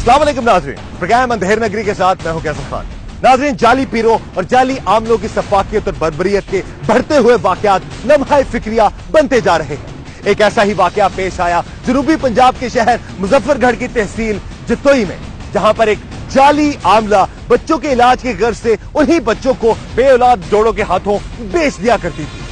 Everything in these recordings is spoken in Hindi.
अस्सलाम वालेकुम नाज़रीन, प्रोग्राम अंधेर नगरी के साथ मैं हूं कैसर खान। नाज़रीन, जाली पीरों और जाली आमलों की सफाकियत और बर्बरियत के बढ़ते हुए वाकयात लम्हा फिक्रिया बनते जा रहे हैं। एक ऐसा ही वाकया पेश आया जनूबी पंजाब के शहर मुजफ्फरगढ़ की तहसील जतोई में, जहां पर एक जाली आमला बच्चों के इलाज के गर्ज से उन्हीं बच्चों को बेऔलाद जोड़ों के हाथों बेच दिया करती थी।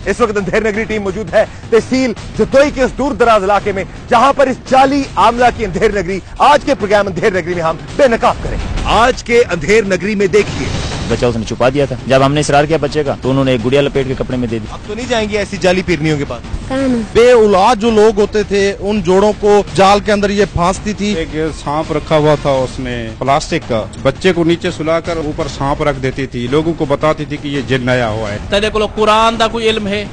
इस वक्त अंधेर नगरी टीम मौजूद है तहसील जतोई के उस दूर दराज इलाके में, जहां पर इस जाली आमला की अंधेर नगरी आज के प्रोग्राम अंधेर नगरी में हम बेनकाब करेंगे। आज के अंधेर नगरी में देखिए, बच्चा उसने छुपा दिया था। जब हमने इसरार किया बच्चे का, तो उन्होंने एक गुड़िया लपेट के कपड़े में दे दी। अब तो नहीं जाएंगे ऐसी जाली पीरनियों के पास। बेऔलाद जो लोग होते थे उन जोड़ों को जाल के अंदर ये फांसती थी। एक सांप रखा हुआ था उसमें प्लास्टिक का, बच्चे को नीचे सुलाकर ऊपर सांप रख देती थी, लोगों को बताती थी कि ये जिन आया हुआ है। तेरे को कुरान का कोई इल्म है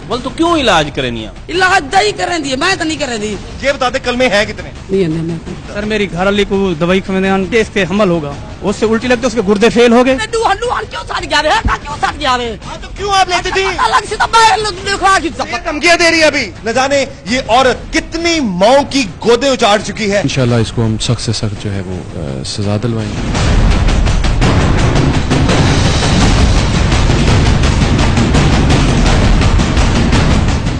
बोल, तो क्यों इलाज करें? इलाज दही करें दिए, मैं तो नहीं करें दी। ये बता दे कलमे हैं कितने? सर मेरी घर वाली को दवाई खाने इसके हमल होगा, उससे उल्टी लगती, उसके गुर्दे फेल हो गए। क्यों सट गया रे? क्यों सट गया रे? तो क्यों आप लेती थी? अलग से धमकियां दे रही है अभी। न जाने ये औरत कितनी माओ की गोदे उचाड़ चुकी है। इंशाल्लाह इसको हम सख्त से सख्त जो है वो सजा दिलवाएंगे।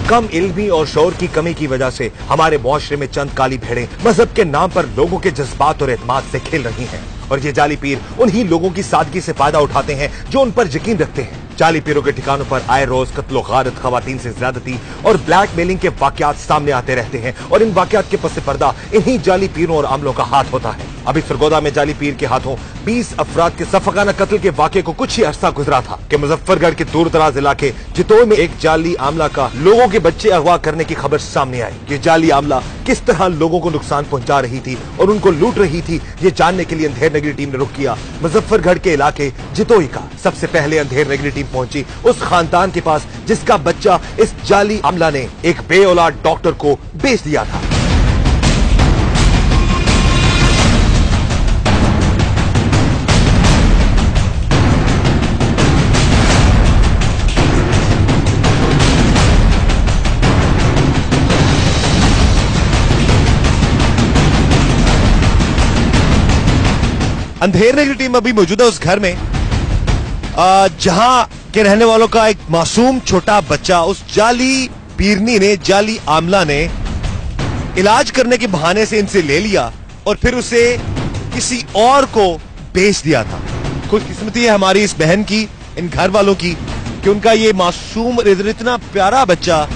कम इल्मी और शौर की कमी की वजह से हमारे मुआशरे में चंद काली भेड़ें मजहब के नाम पर लोगों के जज्बात और एतमाद से खेल रही हैं, और ये जाली पीर उन्हीं लोगों की सादगी से फायदा उठाते हैं जो उन पर यकीन रखते हैं। जाली पीरों के ठिकानों पर आए रोज कत्लो गारत, खवातीन से ज्यादती और ब्लैकमेलिंग के वाकयात सामने आते रहते हैं, और इन वाकयात के पस पर्दा इन्हीं जाली पीरों और आमलों का हाथ होता है। अभी सरगोदा में जाली पीर के हाथों 20 अफराद के सफाकाना कत्ल के वाकये को कुछ ही अरसा गुजरा था कि मुजफ्फरगढ़ के दूर दराज इलाके जितोई में एक जाली आमला का लोगों के बच्चे अगवा करने की खबर सामने आई। ये जाली आमला किस तरह लोगों को नुकसान पहुंचा रही थी और उनको लूट रही थी, ये जानने के लिए अंधेर नगरी टीम ने रुख किया मुजफ्फरगढ़ के इलाके जितोई का। सबसे पहले अंधेर नगरी टीम पहुंची उस खानदान के पास जिसका बच्चा इस जाली आमला ने एक बेऔलाद डॉक्टर को बेच दिया था। अंधेर नगरी टीम अभी मौजूद है उस घर में जहां के रहने वालों का एक मासूम छोटा बच्चा उस जाली पीरनी ने, जाली आमला ने इलाज करने के बहाने से इनसे ले लिया और फिर उसे किसी और को बेच दिया था। खुशकिस्मती है हमारी इस बहन की, इन घर वालों की, कि उनका ये मासूम इतना प्यारा बच्चा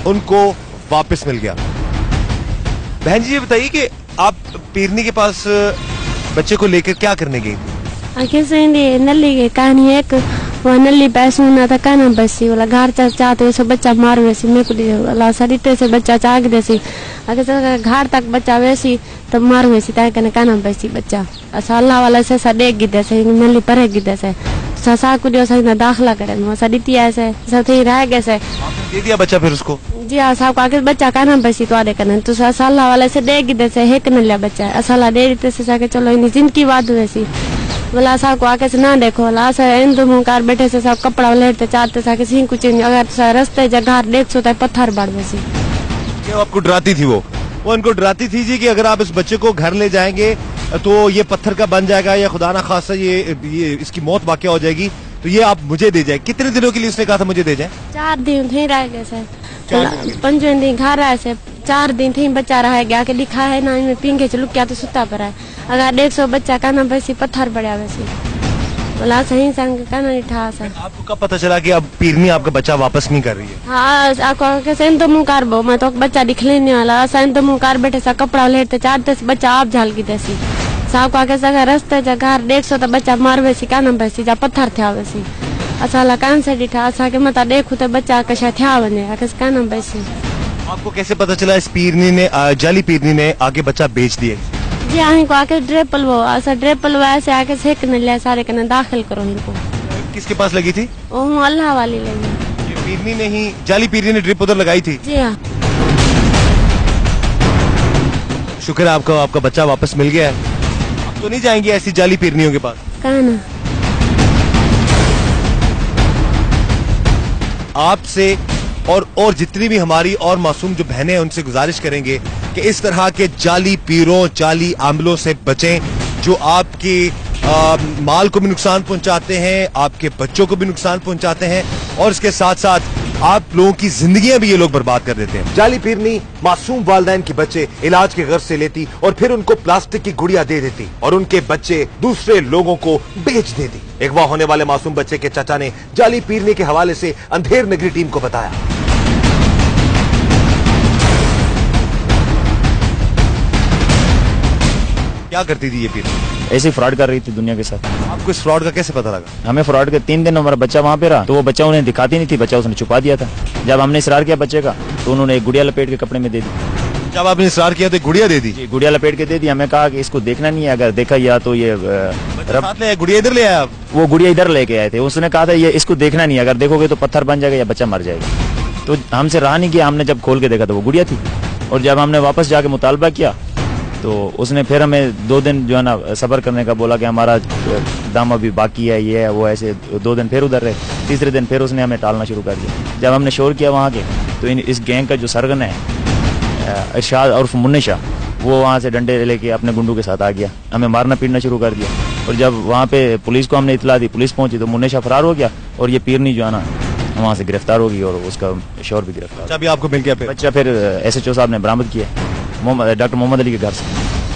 उनको वापस मिल गया। बहन जी ये बताइए कि आप पीरनी के पास बच्चे को लेकर क्या करने गई थी? आगे से नली के कहानी एक वो नली पैसों ना था काना बसी वाला घर चाहते सब बच्चा मार वैसी मेरे को वाला सरिते से बच्चा चाक देसी आगे से घर तक बच्चा वैसी तब मार वैसी ताकि कने काना बसी बच्चा अल्लाह वाला से सडे गिदे से नली परे गिदे से ससा को दियो से दाखला करे वो सडिती ऐसे सब थे रह गए से दे दिया बच्चा फिर उसको। जी हाँ, साहब को आगे बच्चा काना बसी तो आदे करना तो अल्लाह वाला से दे गिदे से हेक न लिया बच्चा अल्लाह दे देते से जाके चलो इन जिंदगी बात वैसी बोला साहब को आगे से ना देखो बोला इंदु मुकार बैठे से सब कपड़ा लेते चाहते सा किसी कुछ अगर रस्ते जगह देख सोता पत्थर बढ़ वैसी। क्या आपको डराती थी वो उनको डराती थी जी कि अगर आप इस बच्चे को घर ले जाएंगे तो ये पत्थर का बन जाएगा या खुदा ना खासा ये इसकी मौत वाकया हो जाएगी, तो ये आप मुझे दे जाए। कितने दिनों के लिए उसने कहा था मुझे दे जाए? 4 दिन थे रह गए सर, 5वें दिन घर आए से 4 दिन थे बच्चा रह गया के लिखा है ना इनमें पिंगे चलू क्या तो सुता पर है अगर 100 बच्चा का ना वैसी पत्थर बढ़िया वैसी बोला सही संग का नहीं था सर। आपको कब पता चला कि अब पीरनी आपका बच्चा वापस नहीं कर रही है? हाँ आपको कैसे तो मुँह कार बो मैं तो बच्चा दिखले नहीं वाला सैन तो मुँह कार बैठे सा कपड़ा लेते चाहते बच्चा आप झाल की देसी साहब को आगे जगह रस्ते जगह 150 तो बच्चा मार वैसी का ना वैसी जा पत्थर थे वैसी असाला कान से डिठा असा के मता देखो तो बच्चा कशा थे बने आगे का ना वैसी। आपको कैसे पता चला इस पीरनी ने, जाली पीरनी ने आगे बच्चा बेच दिए? जी अहीं को आके ड्रेपल वो ऐसा ड्रेपल वो ऐसे आके सेक न ले सारे कने दाखिल करो इनको। किसके पास लगी थी? ओ अल्लाह वाली लगी। ये पीरनी ने ही, जाली पीरनी ने ड्रिप उधर लगाई थी? जी हाँ। शुक्र है आपका बच्चा वापस मिल गया है। अब तो नहीं जाएंगे ऐसी जाली पीरनियों के पास? कहाँ ना। आपसे और जितनी भी हमारी और मासूम जो बहनें हैं उनसे गुजारिश करेंगे कि इस तरह के जाली पीरों, जाली आमलों से बचें जो आपकी माल को भी नुकसान पहुंचाते हैं, आपके बच्चों को भी नुकसान पहुंचाते हैं और इसके साथ साथ आप लोगों की जिंदगियां भी ये लोग बर्बाद कर देते हैं। जाली पीरनी मासूम वालिदैन के बच्चे इलाज के गर्ज से लेती और फिर उनको प्लास्टिक की गुड़िया दे देती और उनके बच्चे दूसरे लोगों को बेच देती। अगवा होने वाले मासूम बच्चे के चाचा ने जाली पीरनी के हवाले से अंधेर नगरी टीम को बताया। क्या करती थी ये पीरनी? ऐसे फ्रॉड कर रही थी दुनिया के साथ। आपको इस फ्रॉड का कैसे पता लगा? हमें फ्रॉड के 3 दिन हमारा बच्चा वहाँ पे रहा, तो वो बच्चा उन्हें दिखाती नहीं थी, बच्चा उसने छुपा दिया था। जब हमने इसरार किया बच्चे का, तो उन्होंने एक गुड़िया लपेट के कपड़े में दे दी। जब आपने इसरार किया तो एक गुड़िया दे दी? जी, गुड़िया लपेट के दे दी। हमें कहा कि इसको देखना नहीं है, अगर देखा या तो ये गुड़िया इधर ले आया आप? वो गुड़िया इधर लेके आए थे। उसने कहा था ये इसको देखना नहीं है, अगर देखोगे तो पत्थर बन जाएगा या बच्चा मर जाएगा। तो हमसे रहा नहीं किया, हमने जब खोल के देखा तो वो गुड़िया थी। और जब हमने वापस जाके मुतालबा किया तो उसने फिर हमें 2 दिन जो है ना सब्र करने का बोला कि हमारा दाम अभी बाकी है, ये है वो, ऐसे 2 दिन फिर उधर रहे। तीसरे दिन फिर उसने हमें टालना शुरू कर दिया। जब हमने शोर किया वहाँ के, तो इस गैंग का जो सरगना है इरशाद और मुन्ने शाह, वो वहाँ से डंडे लेके अपने गुंडों के साथ आ गया, हमें मारना पीटना शुरू कर दिया। और जब वहाँ पे पुलिस को हमने इतला दी, पुलिस पहुंची तो मुन्ने शाह फरार हो गया और ये पीरनी जो है ना वहाँ से गिरफ्तार हो गई और उसका शोर भी गिरफ्तार। अभी आपको मिल गया बच्चा? फिर SHO साहब ने बरामद किया डॉक्टर मोहम्मद अली के घर से।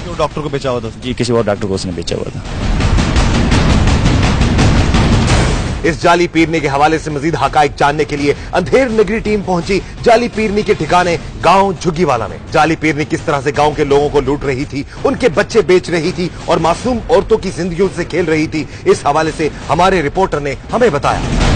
क्यों डॉक्टर को बेचा हुआ था? जी, किसी और डॉक्टर को उसने बेचा हुआ था। इस जाली पीरनी के हवाले से मजीद हकाइक जानने के लिए अंधेर नगरी टीम पहुंची जाली पीरनी के ठिकाने गांव झुग्गीवाला में। जाली पीरनी किस तरह से गांव के लोगों को लूट रही थी, उनके बच्चे बेच रही थी और मासूम औरतों की जिंदगियों से खेल रही थी, इस हवाले से हमारे रिपोर्टर ने हमें बताया।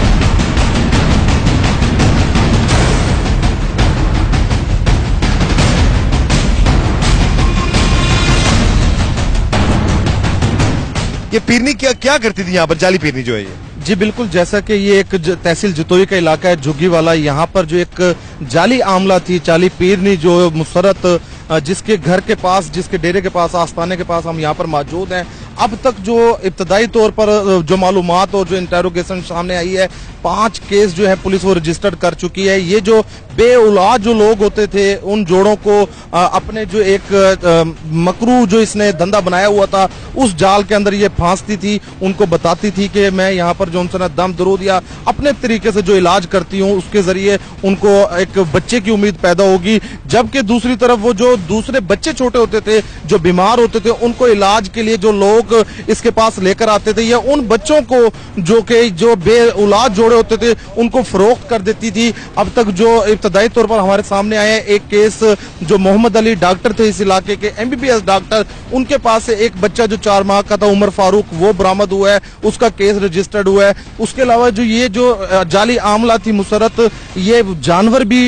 ये पीरनी क्या करती थी यहाँ पर, जाली पीरनी जो है ये? जी बिल्कुल, जैसा कि ये एक तहसील जतोई का इलाका है झुग्गीवाला, यहाँ पर जो एक जाली आमला थी, जाली पीरनी जो मुसरत जिसके घर के पास, जिसके डेरे के पास, आस्थाने के पास हम यहाँ पर मौजूद हैं। अब तक जो इब्तदाई तौर पर जो मालूमात और जो इंटेरोगेशन सामने आई है, 5 केस जो है पुलिस वो रजिस्टर्ड कर चुकी है। ये जो बेऔलाद जो लोग होते थे, उन जोड़ों को अपने जो एक मकरू जो इसने धंधा बनाया हुआ था, उस जाल के अंदर ये फांसती थी, उनको बताती थी कि मैं यहाँ पर जो उनसे दम दरूद या अपने तरीके से जो इलाज करती हूँ, उसके जरिए उनको एक बच्चे की उम्मीद पैदा होगी। जबकि दूसरी तरफ वो जो दूसरे बच्चे छोटे होते थे, जो बीमार होते थे, उनको इलाज के लिए जो लोग इसके पास लेकर आते थे, या उन बच्चों को जो बेऔलाद जोड़े होते थे, उनको फरोख्त कर देती थी। अब तक जो इब्तदाई तौर पर हमारे सामने आया एक केस, जो मोहम्मद अली डॉक्टर थे इस इलाके के, MBBS डॉक्टर, उनके पास से एक बच्चा जो 4 माह का था, उमर फारूक, वो बरामद हुआ है, उसका केस रजिस्टर्ड हुआ है। उसके अलावा जो ये जो जाली आमला थी मुसरत, ये जानवर भी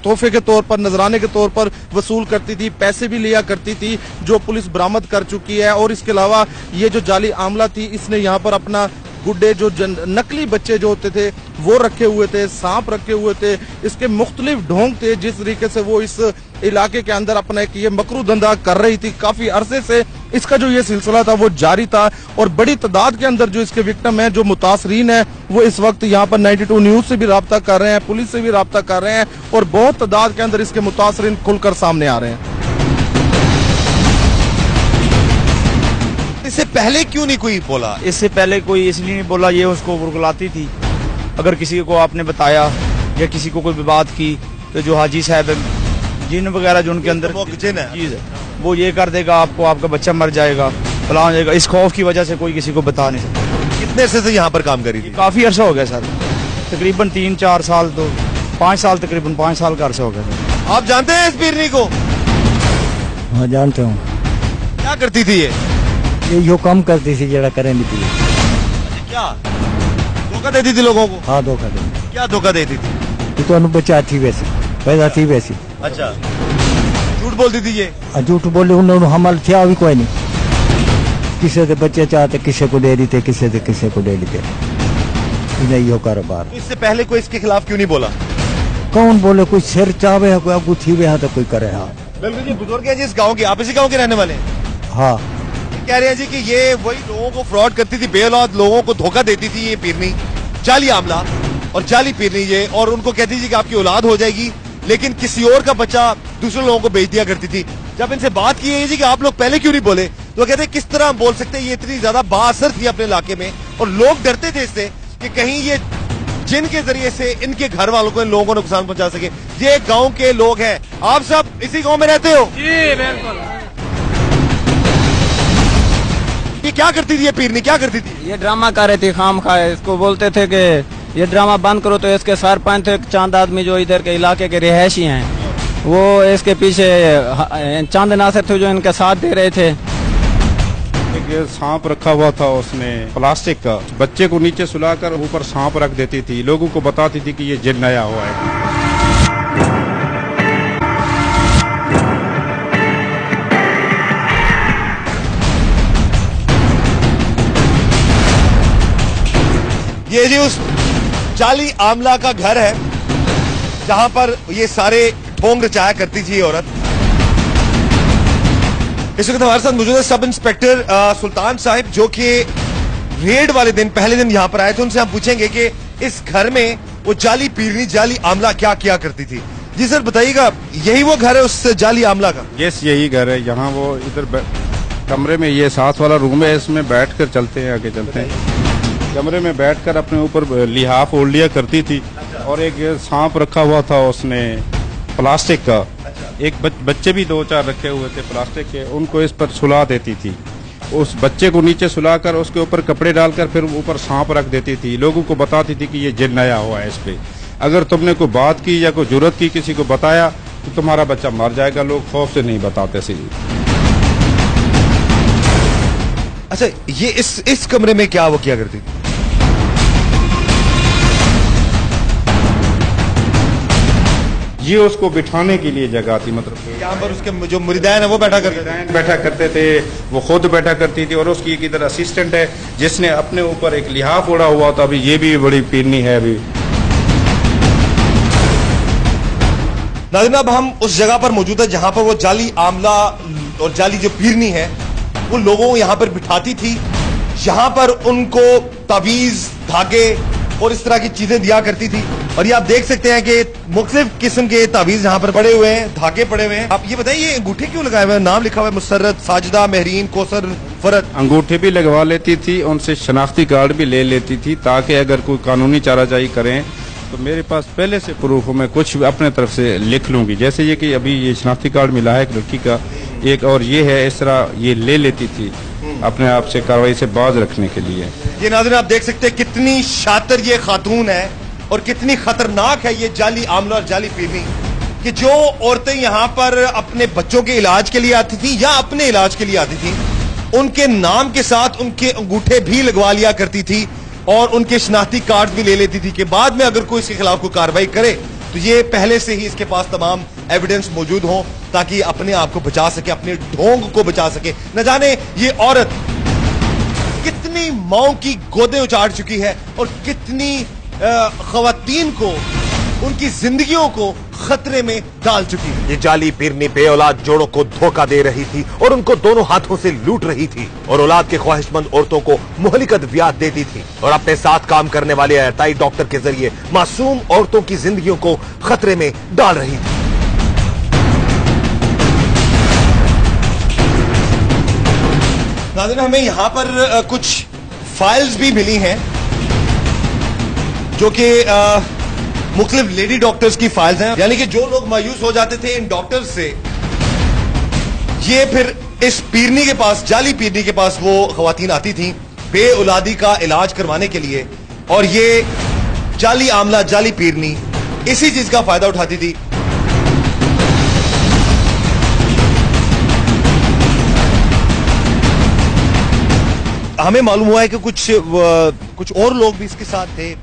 तोहफे के तौर पर, नजराने के तौर पर वसूल करती थी, पैसे भी लिया करती थी, जो पुलिस बरामद कर चुकी है। और इसके अलावा ये जो जाली आमला थी, इसने यहाँ पर अपना गुड्डे जो नकली बच्चे जो होते थे वो रखे हुए थे, सांप रखे हुए थे, इसके मुख्तलिफ ढोंग थे जिस तरीके से वो इस इलाके के अंदर अपना एक ये मकरू धंधा कर रही थी। काफी अरसे से इसका जो ये सिलसिला था वो जारी था और बड़ी तादाद के अंदर जो इसके विक्टिम है, जो मुतासरीन है, वो इस वक्त यहाँ पर 92 न्यूज से भी राब्ता कर रहे हैं, पुलिस से भी राब्ता कर रहे हैं और बहुत तादाद के अंदर इसके मुतासरीन खुलकर सामने आ रहे हैं। इससे पहले क्यों नहीं कोई बोला? इससे पहले कोई इसलिए नहीं बोला, ये उसको बुरगलाती थी। अगर किसी को आपने बताया या किसी को कोई बात की तो जो हाजी साहब है, जिन वगैरह जो उनके अंदर चीज है, वो ये कर देगा आपको, आपका बच्चा मर जाएगा, फलां हो जाएगा। इस खौफ की वजह से कोई किसी को बता नहीं सकता। कितने अरसे से यहाँ पर काम करी थी? काफी अरसा हो गया सर, तकरीबन 3-4 साल, तो 5 साल, तकरीबन 5 साल का अरसा हो गया। आप जानते हैं इस पीरनी को? हाँ जानते हूँ। क्या करती थी ये? यो काम करती थी जरा करें थी। क्या धोखा देती थी लोगों को? हाँ धोखा देती। क्या धोखा देती थी? तो बच्चा थी वैसे, पैदा थी वैसी। अच्छा, झूठ बोलती थी ये? झूठ बोले उन्होंने, हमारे थे अभी कोई नहीं, किसी से बच्चे चाहते, किसी को दे देते, किसी को दे देते, नहीं हो कारोबार। तो इससे पहले कोई इसके खिलाफ क्यों नहीं बोला? कौन बोले, कोई सिर चावे, कोई अगू थी वे तो कोई करे। हाँ बिल्कुल जी, बुजुर्ग हैं जी इस गाँव के, आप इसी गाँव के रहने वाले हैं? हाँ। कह रहे हैं जी कि ये वही लोगों को फ्रॉड करती थी, बेऔलाद लोगों को धोखा देती थी ये पीरनी, जाली आमला और जाली पीरनी ये, और उनको कहती थी कि आपकी औलाद हो जाएगी, लेकिन किसी और का बच्चा दूसरे लोगों को बेच दिया करती थी। जब इनसे बात की है जी कि आप लोग पहले क्यों नहीं बोले, तो कहते हैं किस तरह हम बोल सकते हैं, ये इतनी ज्यादा बाअसर थी अपने इलाके में और लोग डरते थे इससे कि कहीं ये जिन के जरिए से इनके घर वालों को, इन लोगों को नुकसान पहुंचा सके। ये गांव के लोग हैं, आप सब इसी गांव में रहते हो? जी बिल्कुल। ये क्या करती थी, ये पीरनी क्या करती थी? ये ड्रामा कर रही थी खाम खा, इसको बोलते थे कि ये ड्रामा बंद करो, तो इसके सरपंच थे चंद आदमी जो इधर के इलाके के रिहायशी हैं, वो इसके पीछे चंद नासिर थे जो इनके साथ दे रहे थे। एक सांप रखा हुआ था उसने प्लास्टिक का, बच्चे को नीचे सुलाकर ऊपर सांप रख देती थी, लोगों को बताती थी कि ये जिन्न आया हुआ है। ये जी उस जाली आमला का घर है जहां पर ये सारे ढोंग रचाया करती थी औरत। इस वक्त हमारे साथ मौजूद है सब इंस्पेक्टर सुल्तान साहिब, जो कि रेड वाले दिन, पहले दिन यहां पर आए थे। उनसे हम पूछेंगे कि इस घर में वो जाली पीरनी, जाली आमला क्या किया करती थी। जी सर बताइएगा, यही वो घर है उस जाली आमला का? यस, यही घर है। यहाँ वो इधर कमरे में, ये साथ वाला रूम है, इसमें बैठ कर चलते हैं, आगे चलते हैं। कमरे में बैठकर अपने ऊपर लिहाफ ओढ़ लिया करती थी और एक सांप रखा हुआ था उसने प्लास्टिक का। एक बच्चे भी 2-4 रखे हुए थे प्लास्टिक के, उनको इस पर सुला देती थी। उस बच्चे को नीचे सुलाकर उसके ऊपर कपड़े डालकर फिर ऊपर सांप रख देती थी, लोगों को बताती थी कि ये जिन्न आया हुआ है इस पे। अगर तुमने कोई बात की या कोई जुर्रत की, किसी को बताया तो तुम्हारा बच्चा मर जाएगा। लोग खौफ से नहीं बताते सी। अच्छा, ये इस कमरे में क्या वो किया करती थी? ये उसको बिठाने के लिए जगह थी, मतलब यहाँ पर उसके जो मुरीदान है वो बैठा करते थे, वो खुद बैठा करती थी। और उसकी एक इधर असिस्टेंट है जिसने अपने ऊपर एक लिहाफ ओढ़ा हुआ था। अभी ये भी बड़ी पीरनी है। अभी नाज़रीन, अब हम उस जगह पर मौजूद है जहां पर वो जाली आमला और जाली जो पीरनी है वो लोगों को यहाँ पर बिठाती थी। यहाँ पर उनको ताबीज, धागे और इस तरह की चीजें दिया करती थी। और ये आप देख सकते हैं कि मुख्तलिफ किस्म के ताबीज यहाँ पर पड़े हुए हैं, धागे पड़े हुए हैं। आप ये बताइए, ये अंगूठे क्यों लगाए हुए हैं? नाम लिखा हुआ है मुसर्रत, साजिदा, महरीन, कौसर, फरत। अंगूठे भी लगवा लेती थी, उनसे शनाख्ती कार्ड भी ले लेती थी, ताकि अगर कोई कानूनी चाराजाई करें तो मेरे पास पहले से प्रूफ हो, मैं कुछ अपने तरफ से लिख लूंगी। जैसे ये कि अभी ये शनाख्ती कार्ड मिला है एक लड़की का, एक और ये है, इस तरह ये ले लेती थी अपने आप से कार्रवाई से बाज रखने के लिए। ये नाज़रीन आप देख सकते हैं कितनी शातिर ये खातून है और कितनी खतरनाक है ये जाली आमला और जाली पीरनी, कि जो औरतें यहाँ पर अपने बच्चों के इलाज के लिए आती थी या अपने इलाज के लिए आती थी, उनके नाम के साथ उनके अंगूठे भी लगवा लिया करती थी और उनके शनाख्ती कार्ड भी ले लेती थी कि बाद में अगर कोई इसके खिलाफ कोई कार्रवाई करे तो ये पहले से ही इसके पास तमाम एविडेंस मौजूद हो, ताकि अपने आप को बचा सके, अपने ढोंग को बचा सके। न जाने ये औरत कितनी माओं की गोदें उचाड़ चुकी है और कितनी खवातीन को, उनकी जिंदगियों को खतरे में डाल चुकी है। ये जाली पीरनी बेऔलाद जोड़ों को धोखा दे रही थी और उनको दोनों हाथों से लूट रही थी और औलाद के ख्वाहिशमंद औरतों को मुहलिकत ब्याज देती थी और अपने साथ काम करने वाले अताई डॉक्टर के जरिए मासूम औरतों की जिंदगियों को खतरे में डाल रही थी। नाज़रीन, हमें यहाँ पर कुछ फाइल्स भी मिली हैं जो कि मुख्तलिफ लेडी डॉक्टर्स की फाइल्स हैं, यानी कि जो लोग मायूस हो जाते थे इन डॉक्टर्स से, ये फिर इस पीरनी के पास, जाली पीरनी के पास वो खवातीन आती थी बे औलादी का इलाज करवाने के लिए, और ये जाली आमला, जाली पीरनी इसी चीज का फायदा उठाती थी। हमें मालूम हुआ है कि कुछ और लोग भी इसके साथ थे,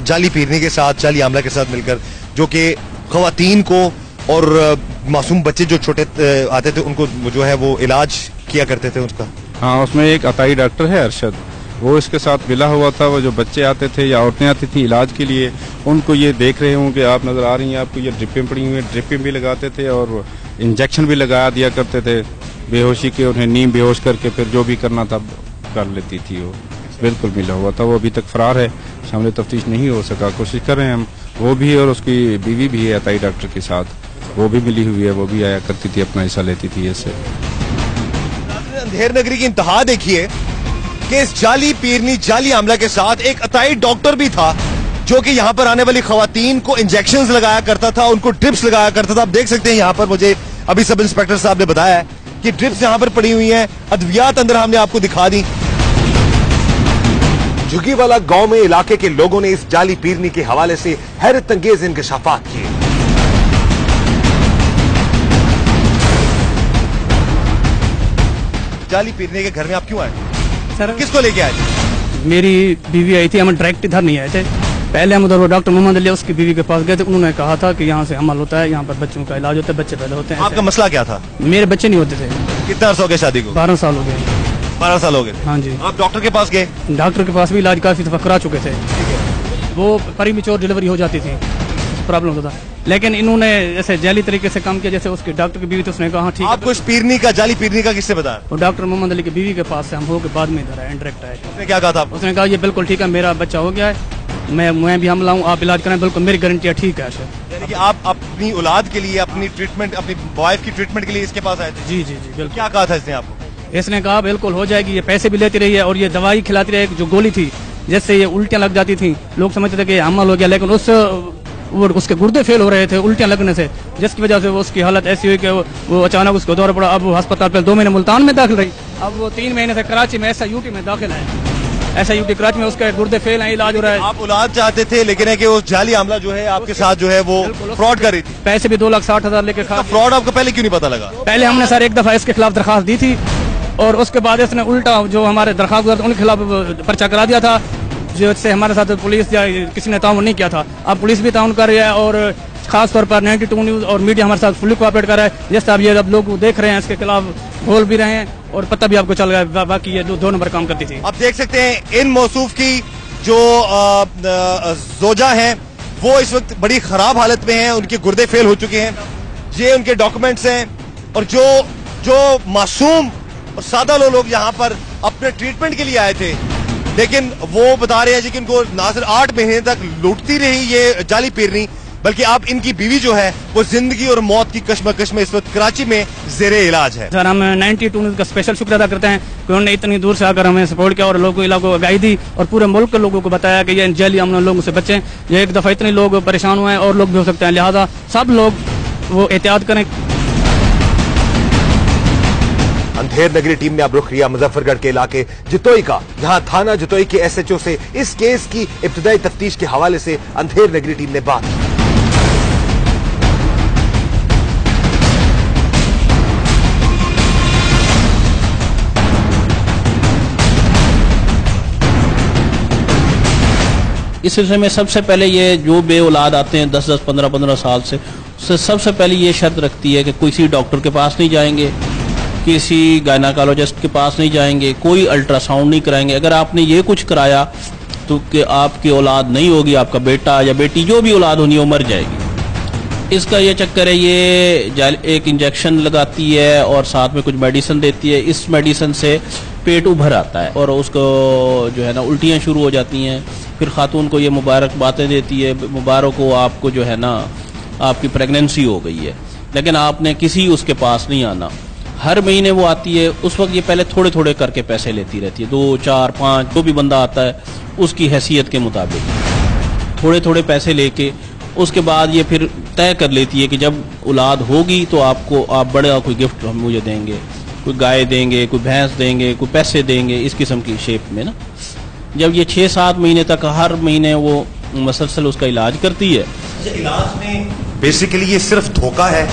जाली पीरनी के साथ, जाली आमला के साथ मिलकर, जो कि खवातीन को और मासूम बच्चे जो छोटे आते थे उनको जो है वो इलाज किया करते थे उसका। हाँ, उसमें एक अताई डॉक्टर है अरशद, वो इसके साथ मिला हुआ था। वो जो बच्चे आते थे या औरतें आती थी इलाज के लिए, उनको ये देख रहे होंगे आप, नजर आ रही हैं आपको, ये ड्रिपें पड़ी हुई हैं, ड्रिपें भी लगाते थे और इंजेक्शन भी लगा दिया करते थे बेहोशी के, उन्हें नीम बेहोश करके फिर जो भी करना था कर लेती थी। वो बिल्कुल मिला हुआ था। वो अभी तक फरार है, सामने तफ्तीश नहीं हो सका, कोशिश कर रहे हैं हम। वो भी और उसकी बीवी भी है अताई डॉक्टर के साथ। वो भी मिली हुई है, वो भी आया करती थी, अपना हिस्सा लेती थी इससे। अंधेर नगरी की इंतहा देखिए कि इस जाली पीरनी जाली आमला के साथ एक अताई डॉक्टर भी था जो कि यहाँ पर आने वाली खवातीन को इंजेक्शंस लगाया करता था, उनको ड्रिप्स लगाया करता था। आप देख सकते हैं यहाँ पर मुझे अभी सब इंस्पेक्टर साहब ने बताया है कि ड्रिप्स यहाँ पर पड़ी हुई हैं, अद्वियात अंदर हमने आपको दिखा दी। झुग्गीवाला गांव में इलाके के लोगों ने इस जाली पीरनी के हवाले से हैरत अंगेज इंकशाफात किए। जाली पीरनी के घर में आप क्यों आए सर? किसको लेके आए? मेरी बीवी आई थी, हम डायरेक्ट इधर नहीं आए थे। पहले हम उधर वो डॉक्टर मोहम्मद अली उसकी बीवी के पास गए थे, उन्होंने कहा था कि यहाँ से हमल होता है, यहाँ पर बच्चों का इलाज होता है, बच्चे पैदा होते हैं। आपका मसला क्या था? मेरे बच्चे नहीं होते थे। कितना अर्सा हो गया शादी को? 12 साल हो गए। 12 साल हो गए? हाँ जी। आप डॉक्टर के पास गए? डॉक्टर के पास भी इलाज काफी दफा करा चुके थे, वो प्रीमेच्योर डिलीवरी हो जाती थी, प्रॉब्लम होता था। लेकिन इन्होंने ऐसे जाली तरीके से काम किया, जैसे उसके डॉक्टर की बीवी थी, उसने कहा ठीक है। आपको इस पीरनी का जाली पीरनी का किससे बताया? वो डॉक्टर मोहम्मद अली की बीवी के पास से हम हो के बाद में इधर आए, डायरेक्ट आए। उसने क्या कहा था आपको? उसने कहा ये बिल्कुल ठीक है, मेरा बच्चा हो गया है, मैं भी हमला हूँ, आप इलाज करें, बिल्कुल मेरी गारंटी है, ठीक है। यानी कि आप अपनी औलाद के लिए, अपनी ट्रीटमेंट, अपनी वाइफ की ट्रीटमेंट के लिए इसके पास आए थे? जी जी जी बिल्कुल। क्या कहा था इसने आपको? इसने कहा बिल्कुल हो जाएगी, ये पैसे भी लेती रही है और ये दवाई खिलाती रही, जो गोली थी जिससे ये उल्टियां लग जाती थी, लोग समझते थे कि हमल हो गया, लेकिन उसके गुर्दे फेल हो रहे थे उल्टियां लगने से, जिसकी वजह से वो उसकी हालत ऐसी हुई कि वो अचानक उसको दौरा पड़ा। अब वो अस्पताल पे 2 महीने मुल्तान में दाखिल रही, अब वो 3 महीने से कराची में SIUT में दाखिल है। SIUT कराची में उसके गुर्दे फेल है, इलाज हो रहा है। आप औलाद चाहते थे, लेकिन है कि वो जाली आमला जो है आपके साथ जो है वो फ्रॉड कर रही थी। पैसे भी 2,60,000 लेके खा। फ्रॉड आपको पहले क्यों नहीं पता लगा? पहले हमने सर एक दफा इसके खिलाफ दरखास्त दी थी और उसके बाद इसने उल्टा जो हमारे दरखास्त उनके खिलाफ पर्चा करा दिया था, जिससे हमारे साथ पुलिस या किसी ने ताउन नहीं किया था। अब पुलिस भी ताउन कर रही है और खास तौर पर 92 न्यूज और मीडिया हमारे साथ फुली कोऑपरेट कर रहा है। जैसे अब ये अब लोग देख रहे हैं, इसके खिलाफ बोल भी रहे हैं और पता भी आपको चल रहा है, बाकी ये 2 नंबर काम करती थी। आप देख सकते हैं इन मौसूफ की जो जोजा है वो इस वक्त बड़ी खराब हालत में है, उनके गुर्दे फेल हो चुके हैं, ये उनके डॉक्यूमेंट्स हैं। और जो मासूम और सादा लोग यहाँ पर अपने ट्रीटमेंट के लिए आए थे, लेकिन वो बता रहे हैं जी कि इनको ना सिर्फ 8 महीने तक लूटती रही ये जाली पीरनी, बल्कि अब इनकी बीवी जो है वो जिंदगी और मौत की कश्मकश में इस वक्त कराची में जेरे इलाज है। सर हम 92 न्यूज का स्पेशल शुक्र अदा करते हैं कि उन्होंने इतनी दूर से आकर हमें सपोर्ट किया और लोगों इलाकों को आगाही दी और पूरे मुल्क के लोगों को बताया कि ये जाली हमलों लोगों से बचें। ये एक दफा इतने लोग परेशान हुए हैं और लोग भी हो सकते हैं, लिहाजा सब लोग वो एहतियात करें। अंधेर नगरी टीम ने अब रुख किया मुजफ्फरगढ़ के इलाके जतोई का, जहां थाना जतोई के SHO से इस केस की इब्तिदाई तफ्तीश के हवाले से अंधेर नगरी टीम ने बात की। इस सिलसिले में सबसे पहले ये जो बे औलाद आते हैं 10-10, 15-15 साल से, उससे सबसे पहले ये शर्त रखती है कि किसी डॉक्टर के पास नहीं जाएंगे, किसी गायनाकोलॉजिस्ट के पास नहीं जाएंगे, कोई अल्ट्रासाउंड नहीं कराएंगे। अगर आपने ये कुछ कराया तो कि आपकी औलाद नहीं होगी, आपका बेटा या बेटी जो भी औलाद होनी वो मर जाएगी। इसका ये चक्कर है, ये एक इंजेक्शन लगाती है और साथ में कुछ मेडिसिन देती है। इस मेडिसिन से पेट उभर आता है और उसको जो है ना उल्टियाँ शुरू हो जाती हैं। फिर खातून को ये मुबारक बातें देती है, मुबारक हो आपको जो है ना आपकी प्रेगनेंसी हो गई है, लेकिन आपने किसी उसके पास नहीं आना। हर महीने वो आती है, उस वक्त ये पहले थोड़े थोड़े करके पैसे लेती रहती है, 2, 4, 5 जो भी बंदा आता है उसकी हैसियत के मुताबिक थोड़े थोड़े पैसे लेके उसके बाद ये फिर तय कर लेती है कि जब औलाद होगी तो आपको आप बड़ा कोई गिफ्ट मुझे देंगे, कोई गाय देंगे, कोई भैंस देंगे, कोई पैसे देंगे, इस किस्म की शेप में ना। जब ये 6-7 महीने तक हर महीने वो मसलसल उसका इलाज करती है। इलाज में बेसिकली ये सिर्फ धोखा है,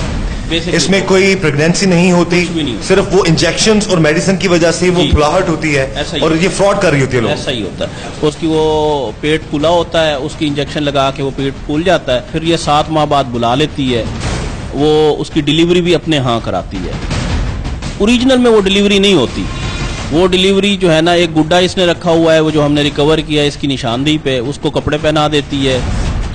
इसमें कोई प्रेगनेंसी नहीं होती, सिर्फ वो इंजेक्शंस और मेडिसिन की वजह से वो फुलाहट होती है और ये फ्रॉड कर रही होती है लोग। ऐसा ही होता है, उसकी वो पेट फूला होता है, उसकी इंजेक्शन लगा के वो पेट फूल जाता है, फिर ये 7 माह बाद बुला लेती है, वो उसकी डिलीवरी भी अपने यहाँ कराती है। ओरिजिनल में वो डिलीवरी नहीं होती, वो डिलीवरी जो है ना एक गुड्डा इसने रखा हुआ है, वो जो हमने रिकवर किया है इसकी निशानदेही पे, उसको कपड़े पहना देती है,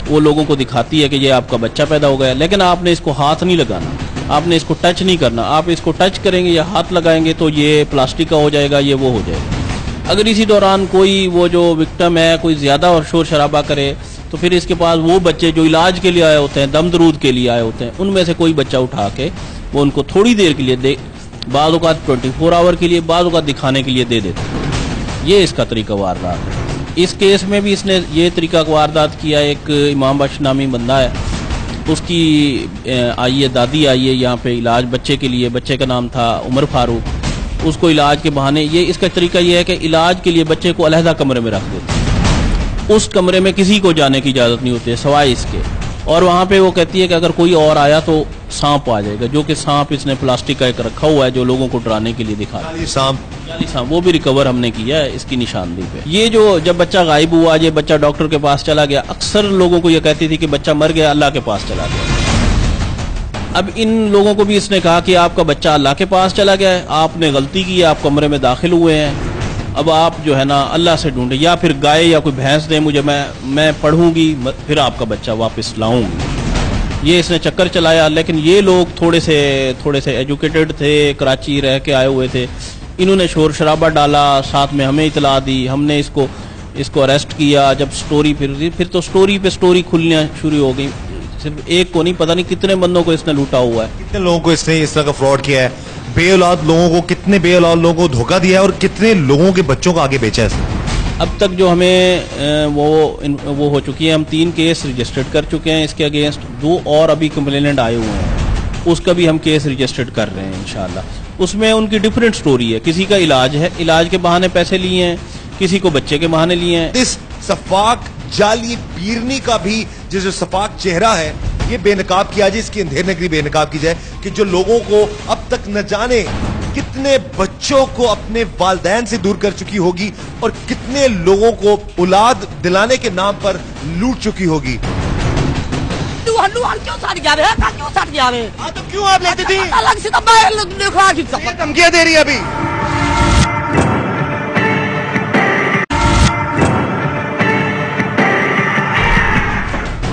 वो लोगों को दिखाती है कि ये आपका बच्चा पैदा हो गया, लेकिन आपने इसको हाथ नहीं लगाना, आपने इसको टच नहीं करना। आप इसको टच करेंगे या हाथ लगाएंगे तो ये प्लास्टिक का हो जाएगा, ये वो हो जाएगा। अगर इसी दौरान कोई वो जो विक्टिम है कोई ज़्यादा और शोर शराबा करे तो फिर इसके पास वो बच्चे जो इलाज के लिए आए होते हैं, दम दरूद के लिए आए होते हैं, उनमें से कोई बच्चा उठा के वो उनको थोड़ी देर के लिए दे, बाद औक़ात 24 आवर के लिए, बाद औक़ात दिखाने के लिए दे देते हैं। ये इसका तरीका वारदात है। इस केस में भी इसने ये तरीका वारदात किया। एक इमाम बख्श नामी बंदा है, उसकी आई है दादी आई है यहाँ पे इलाज बच्चे के लिए, बच्चे का नाम था उमर फारूक। उसको इलाज के बहाने, ये इसका तरीका ये है कि इलाज के लिए बच्चे को अलहदा कमरे में रख देते हैं। उस कमरे में किसी को जाने की इजाज़त नहीं होती है सिवाय इसके, और वहाँ पे वो कहती है कि अगर कोई और आया तो सांप आ जाएगा, जो कि सांप इसने प्लास्टिक का एक रखा हुआ है जो लोगों को डराने के लिए दिखा रहा है। सांप वो भी रिकवर हमने किया है इसकी निशानदेही पे। ये जो जब बच्चा गायब हुआ, ये बच्चा डॉक्टर के पास चला गया, अक्सर लोगों को ये कहती थी कि बच्चा मर गया, अल्लाह के पास चला गया। अब इन लोगों को भी इसने कहा कि आपका बच्चा अल्लाह के पास चला गया है, आपने गलती की है, आप कमरे में दाखिल हुए हैं, अब आप जो है ना अल्लाह से ढूंढे, या फिर गाय या कोई भैंस दे मुझे, मैं पढ़ूंगी, फिर आपका बच्चा वापस लाऊंगी। ये इसने चक्कर चलाया। लेकिन ये लोग थोड़े से एजुकेटेड थे, कराची रह के आए हुए थे, इन्होंने शोर शराबा डाला, साथ में हमें इतला दी, हमने इसको अरेस्ट किया। जब स्टोरी फिर तो स्टोरी पे स्टोरी खुलना शुरू हो गई। सिर्फ एक को नहीं, पता नहीं कितने बंदों को इसने लूटा हुआ है, कितने लोगों को इसने इस तरह का फ्रॉड किया है, बेऔलाद लोगों को, कितने बेऔलाद लोगों को धोखा दिया है और कितने लोगों के बच्चों को आगे बेचा है। अब तक जो हमें वो हो चुकी है, हम 3 केस रजिस्टर्ड कर चुके हैं इसके अगेंस्ट, 2 और अभी कंप्लेनेंट आए हुए हैं, उसका भी हम केस रजिस्टर्ड कर रहे हैं इंशाल्लाह। उसमें उनकी डिफरेंट स्टोरी है, किसी का इलाज है, इलाज के बहाने पैसे लिए हैं, किसी को बच्चे के बहाने लिए हैं। इस सफाक जाली पीरनी का भी जो सफाक चेहरा है, ये बेनकाब किया जाए, इसकी अंधेर नगरी बेनकाब की जाए कि जो लोगों को अब तक न जाने कितने बच्चों को अपने वालिदैन से दूर कर चुकी होगी और कितने लोगों को औलाद दिलाने के नाम पर लूट चुकी होगी। क्यों सट गया रे? क्यों सट गया रे? तो क्यों आप लेती थी? अलग से देखा कि धमकियां दे रही है अभी।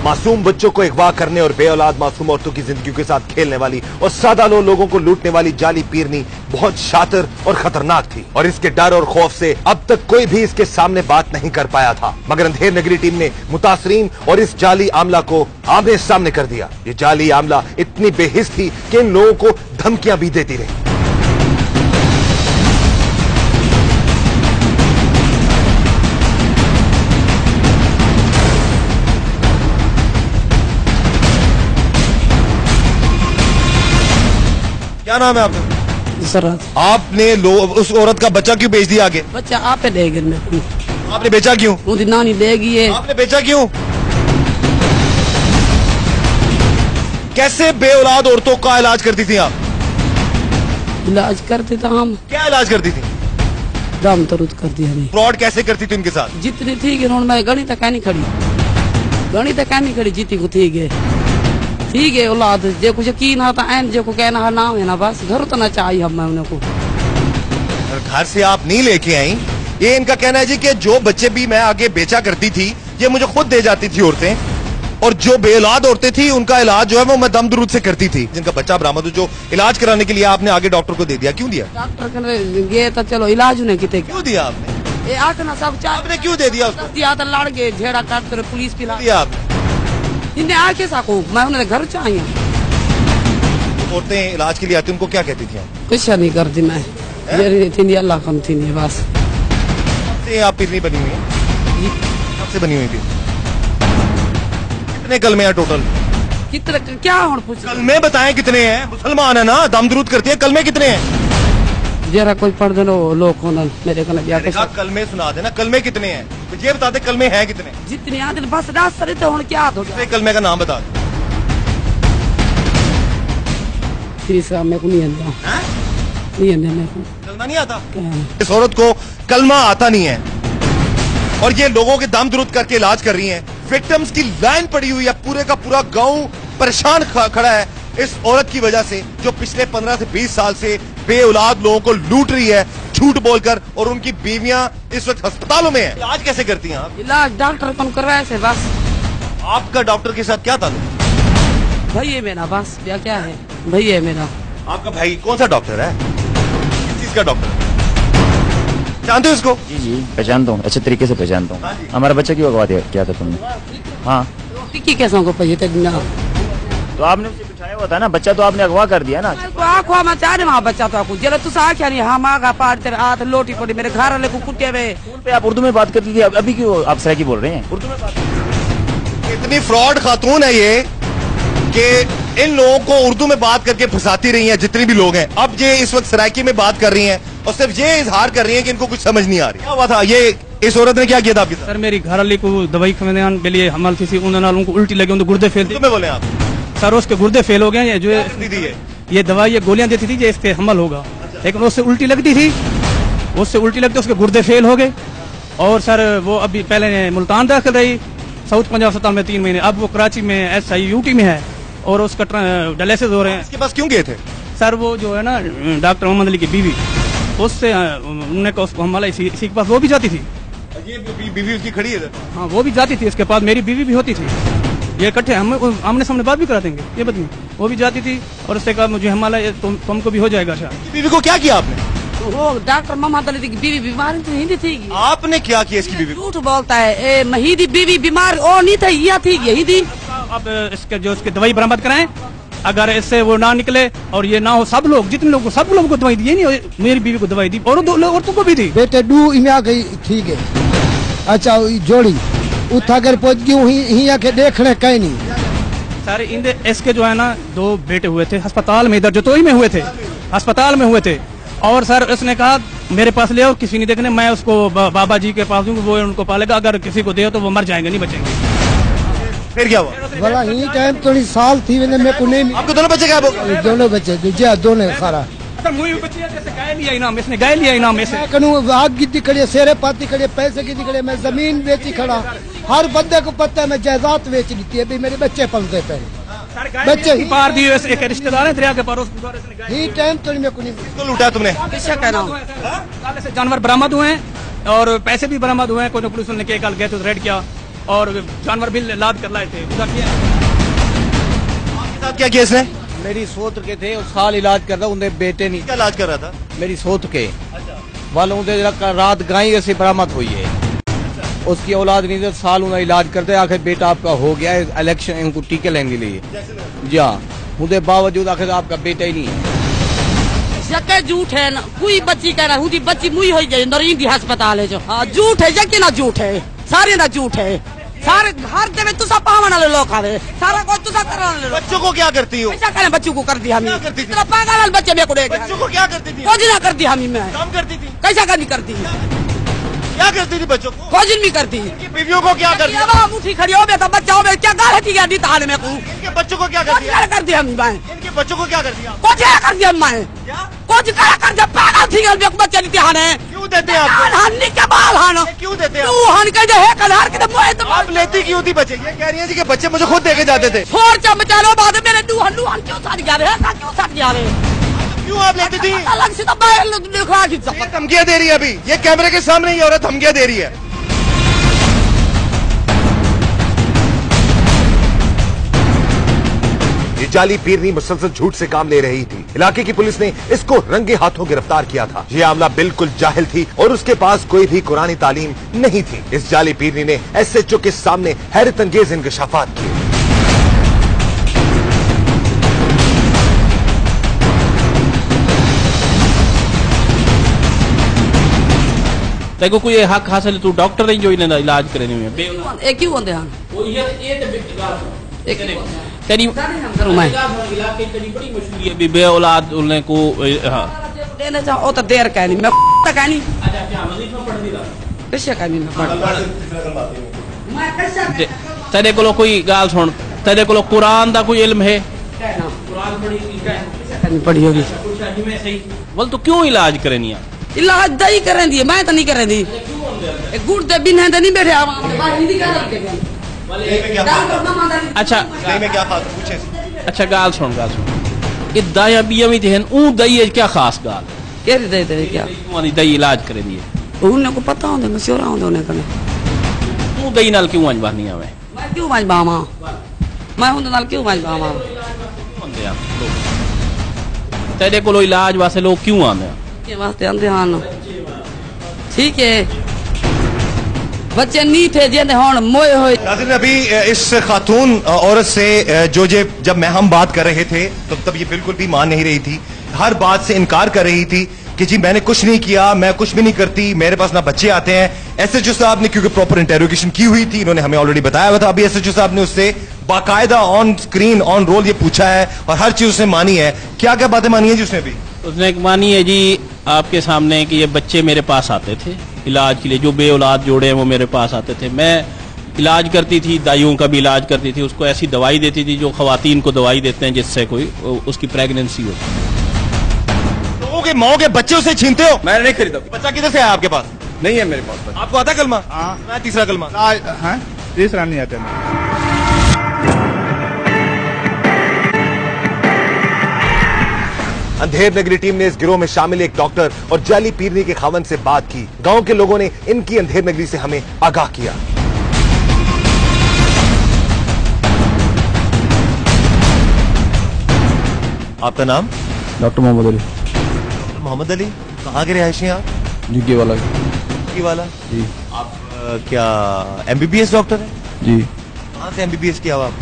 मासूम बच्चों को अगवा करने और बेऔलाद मासूम औरतों की जिंदगी के साथ खेलने वाली और सादा लोगों को लूटने वाली जाली पीरनी बहुत शातिर और खतरनाक थी, और इसके डर और खौफ से अब तक कोई भी इसके सामने बात नहीं कर पाया था। मगर अंधेर नगरी टीम ने मुतासरीन और इस जाली आमला को आमने सामने कर दिया। ये जाली आमला इतनी बेहिस थी कि इन लोगों को धमकियां भी देती रही। क्या नाम है आपका? सर आपने उस औरत का बच्चा क्यों बेच दिया आगे? बच्चा आप देगी, आपने बेचा क्यों? उसकी नानी देगी है। आपने बेचा क्यों? कैसे बेऔलाद औरतों का इलाज करती थी आप? इलाज करते थे हम। क्या इलाज करती थी? दम दरूद कर दिया नहीं। फ्रॉड कैसे करती थी उनके साथ? जितनी थी कि मैं गणी तक नहीं खड़ी, गणी तक नहीं खड़ी, जीती को थी गे ठीक है। औलाद जो कुछ यकीन आता है, जो को कहना है नाम है ना, बस घर तो ना चाहिए हम उनको। घर से आप नहीं लेके आई, ये इनका कहना है जी कि जो बच्चे भी मैं आगे बेचा करती थी ये मुझे खुद दे जाती थी औरतें, और जो बेऔलाद औरतें थी उनका इलाज जो है वो मैं दम दरूद से करती थी। जिनका बच्चा बरामद हो, जो इलाज कराने के लिए आपने आगे डॉक्टर को दे दिया, क्यों दिया? डॉक्टर गए तो चलो इलाज उन्हें कितने क्यों दिया आपने? ये आके ना सब आपने क्यों दे दिया उसको? दिया तो लड़ गए, झेड़ा काटते पुलिस की दिया आपने? इन्हें आके साको मैं उन्हें घर चाहिए। औरतें इलाज के लिए आती उनको क्या कहती थी? कुछ नहीं करती मैं, ये थी अल्लाह कम थी बस। आप पीरनी बनी हुई है? कब से बनी हुई थी? कितने कलमे हैं टोटल? कितने क्या हो कलमे बताएं कितने हैं? मुसलमान है ना, दम दरूद करती है, कलमे कितने हैं? जरा कोई पढ़ देना लोग मेरे को कलमे सुना देना, कलमे कितने हैं? ये बता दे कलमे हैं कितने? जितने आते बस रास्ते रहते हो क्या तो कलमे का नाम बता दे। मेरे को नहीं आता, मेरे को कलमा नहीं आता। इस औरत को कलमा आता नहीं है और ये लोगों के दम दरूद करके इलाज कर रही हैं। विक्टिम्स की लाइन पड़ी हुई है, पूरे का पूरा गांव परेशान खड़ा है इस औरत की वजह से, जो पिछले 15 से 20 साल से बेऔलाद लोगों को लूट रही है झूठ बोलकर, और उनकी बीवियां इस वक्त अस्पतालों में हैं। इलाज कैसे करती हैं आप? इलाज डॉक्टर कौन कर रहा है बस। आपका डॉक्टर के साथ क्या ताल्लुक? भाई है मेरा, बस क्या है, भाई है मेरा। आपका भाई कौन सा डॉक्टर है? किस चीज का डॉक्टर? जानते हो इसको? जी जी पहचानता हूँ, अच्छे तरीके से पहचानता हूँ। हमारा बच्चा क्यों अगवा किया था तुमने? हाँ कैसा को पैसे तो आपने उसे बिठाया हुआ था ना, बच्चा तो आपने अगवा कर दिया ना। आखो में चाहे वहाँ बच्चा तो आपको जरा तुसा क्या नहीं हम आगा पार तेरे हाथ लोटी पड़ी मेरे घर वाले को कुत्ते में पे आप उर्दू में बात करती थी, अभी क्यों आप सराइकी बोल रहे हैं? उर्दू में बात इतनी फ्रॉड खातून है ये कि इन लोगों को उर्दू में बात करके फंसाती रही हैं जितनी भी लोग हैं। अब ये इस वक्त सराइकी में बात कर रही हैं और सिर्फ ये इजहार कर रही हैं कि इनको कुछ समझ नहीं आ रही। क्या हुआ था? ये इस औरत ने क्या किया था आपके साथ? सर मेरी घर वाली को दवाई खाने के लिए हमल थी, उनको उल्टी लगी, उनको गुर्दे फेल। तुम्हें बोले आप सर उसके गुर्दे फेल हो गए। जो ये दवाई ये गोलियां देती थी इससे हमल होगा, लेकिन उससे उल्टी लगती थी, उससे उल्टी लगती उसके गुर्दे फेल हो गए। और सर वो अभी पहले मुल्तान दाखिल रही साउथ पंजाब अस्पताल में 3 महीने, अब वो कराची में SIUT में है और उसका डायलिसिस हो रहे हैं। इसके पास क्यों गए थे? सर वो जो है ना डॉक्टर मोहम्मद अली की बीवी, उससे उन्होंने कहा उसको हमारा इसी के पास वो भी जाती थी। ये बीवी उसकी खड़ी है? हाँ वो भी जाती थी, इसके पास मेरी बीवी भी होती थी। ये इकट्ठे हम आमने सामने बात भी करा देंगे ये बदनी, वो भी जाती थी और उससे कहा मुझे हमारा तुमको भी हो जाएगा। शायद बीवी को क्या किया आपने? वो डॉक्टर मोहम्मद अली की बीवी बीमार थी, हिंदी थी। आपने क्या किया इसकी बीवी? झूठ बोलता है महीदी बीवी बीमार ओ नहीं थी, यह थी यही थी। अब इसके जो इसके दवाई बरामद कराएं, अगर इससे वो ना निकले और ये ना हो, सब लोग जितने लोग सब लोगों को दवाई दी, नहीं मेरी बीवी को दवाई दी और 2 औरतों को भी दी। बेटे डू इम्या गई ठीक है। अच्छा जोड़ी उठा कर पहुंच गई ही आके देखने कहीं नहीं। सर इंदे इसके जो है ना 2 बेटे हुए थे अस्पताल में, इधर जतोई में हुए थे, अस्पताल में हुए थे। और सर उसने कहा मेरे पास ले और किसी नहीं देखने, मैं उसको बाबा जी के पास दूंगा, वो उनको पालेगा, अगर किसी को दे तो वो मर जाएंगे नहीं बचेंगे। फिर क्या हुआ? भला ही टाइम थोड़ी साल थी मेरे को नहीं। आपको दोनों बच्चे क्या? दोनों बच्चे दूसरे दोनों सारा गाय लिया इनाम, इसने गाय लिया इनाम में से। आग गिद्दी खड़ी, सेरे पाती खड़ी, पैसे गिद्दी खड़ी, मैं जमीन बेची खड़ा, हर बंदे को पता है मैं जायदाद बेच दी है, मेरे बच्चे पलते पे बच्चे ही पार दिए, एक रिश्तेदार है दरिया के पार, ही टाइम तो मेरे को नहीं। किसको लूटा तुमने? किसका कहना? से जानवर बरामद हुए हैं और पैसे भी बरामद हुए हैं। कोई पुलिस ने कल गए थे रेड किया और जानवर भी लाद कर लाए थे। आपके साथ क्या किया इसने? मेरी सोत के थे उस साल इलाज कर रहा, उन्हें बेटे नहीं। क्या इलाज कर रहा था? मेरी सोत के वालों रात गाय ऐसे बरामद हुई है, उसकी औलाद नहीं, साल उन्हें इलाज करते, आखिर बेटा आपका हो गया है, इलेक्शन इनको टीके लेने लिए जी हाँ, उसके बावजूद आखिर आपका बेटा ही नहीं है। झूठ है ना, कोई बच्ची कह रहा है बच्ची मुई हो गई नरेंद्र अस्पताल है जो झूठ है, यकी ना झूठ है, सारे ना झूठ है, सारे घर देवे तुसा पावन वाले लोग आवे, सारा कुछ तुसा करने वाले लोग। बच्चों को क्या करती हो? क्या करें बच्चों को कर दिया हम, इतना पागल बच्चे मेरे को दे। बच्चों को क्या करती थी? कुछ ना कर दी हम, मैं काम करती थी। कैसा करनी करती, क्या करती थी बच्चों को? कुछ नहीं करती। बीवियों को क्या करती? उठी खड़ी हो बेटा, बच्चा हो क्या गाल है क्या दी ताने में को? इनके बच्चों को क्या करती? कर दिया हम, मैं इनके बच्चों को क्या कर दिया? कुछ कर दिया मैं, कुछ कर दिया, पागल थी गल बच्चे दी ताने। क्यों देते हैं आप? हानि के बाल हानो क्यों देते हैं? तू हान के है कलर के मोए तो आप लेती क्यों थी बच्चे? ये कह रही है जी कि बच्चे मुझे खुद देके जाते थे। छोड़ चमचा लो बाद मेरे दू हल्लू हन क्यों सट गया रे, क्यों सट गया रे? क्यों आप लेती थी? अलग से तो बाहर लिखा की धमकियां दे रही है। अभी ये कैमरे के सामने ये औरत धमकियां दे रही है। ये जाली पीरनी मुसलसल झूठ से काम ले रही थी। इलाके की पुलिस ने इसको रंगे हाथों गिरफ्तार किया था। ये आमला बिल्कुल जाहिल थी और उसके पास कोई भी कुरानी तालीम नहीं थी। इस जाली पीरनी ने SHO के सामने हैरत अंगेज इंकशाफात किए। तेको कोई हक हासिल, तू डॉक्टर नहीं जो इन्हें इलाज करने में क्यों होंदे हन? तेरी इलाके तेरी बड़ी मशहूरी है बे औलाद उन्हें को हां देने जा ओ तो देर कहनी मैं कहनी। अच्छा क्या वजीफा पढ़ दी ला कैसे कहनी मैं कैसे तेरे को कोई गाल सुन, तेरे को कुरान दा कोई इल्म है? कुरान पढ़ी होगी में सही बोल, तो क्यों इलाज करनी है? इलाज दई करें दी, मैं तो नहीं करें दी, गुड़ दे बिना नहीं बैठे आवाम हिंदी का अच्छा में क्या खास पूछे? अच्छा गाल सुन ये दया बिया में देन ऊ दई है क्या खास गाल? केरी दई दे क्या मानी दई इलाज करे दी उन्हें को पता होंदे मशहूरा होंदे उन्हें कने ऊ दई नाल क्यों आज बानी आवे? मैं क्यों आज बामा, मैं उन नाल क्यों आज बामा होंदे आ तेरे को इलाज वास्ते लोग क्यों आंदे? के वास्ते आंदे हन ठीक है बच्चे नहीं थे जिन्हें हूं मोए होए। नाज़रीन, अभी इस खातून औरत से जब हम बात कर रहे थे तब ये बिल्कुल भी मान नहीं रही थी, हर बात से इनकार कर रही थी कि जी मैंने कुछ नहीं किया, मैं कुछ भी नहीं करती, मेरे पास ना बच्चे आते हैं। एसएचओ साहब ने क्योंकि प्रॉपर इंटेरोगेशन की हुई थी, इन्होंने हमें ऑलरेडी बताया हुआ था। अभी एसएचओ साहब ने उससे बाकायदा ऑन स्क्रीन ऑन रोल ये पूछा है और हर चीज उसने मानी है। क्या क्या बातें मानी है जी उसने? भी उसने एक मानी है जी आपके सामने कि ये बच्चे मेरे पास आते थे इलाज के लिए, जो बे औलाद जोड़े हैं वो मेरे पास आते थे, मैं इलाज करती थी, दाइयों का भी इलाज करती थी, उसको ऐसी दवाई देती थी जो खवातीन को दवाई देते हैं जिससे कोई उसकी प्रेगनेंसी हो। लोगों के माओ के बच्चे उसे छीनते हो? मैंने नहीं खरीदा। बच्चा किधर से आया आपके पास? नहीं है मेरे पास। आपको आता कलमा? हाँ। तीसरा कलमा? हाँ, तीसरा नहीं आता। अंधेर नगरी टीम ने इस गिरोह में शामिल एक डॉक्टर और जाली पीरनी के खावंद से बात की। गांव के लोगों ने इनकी अंधेर नगरी से हमें आगाह किया। आपका नाम? डॉक्टर मोहम्मद अली। मोहम्मद अली, कहाँ के रहायशी हैं आप? झुग्गी वाला। झुग्गी वाला जी। आप क्या एमबीबीएस डॉक्टर हैं? जी। कहाँ से एमबीबीएस किया हुआ आप?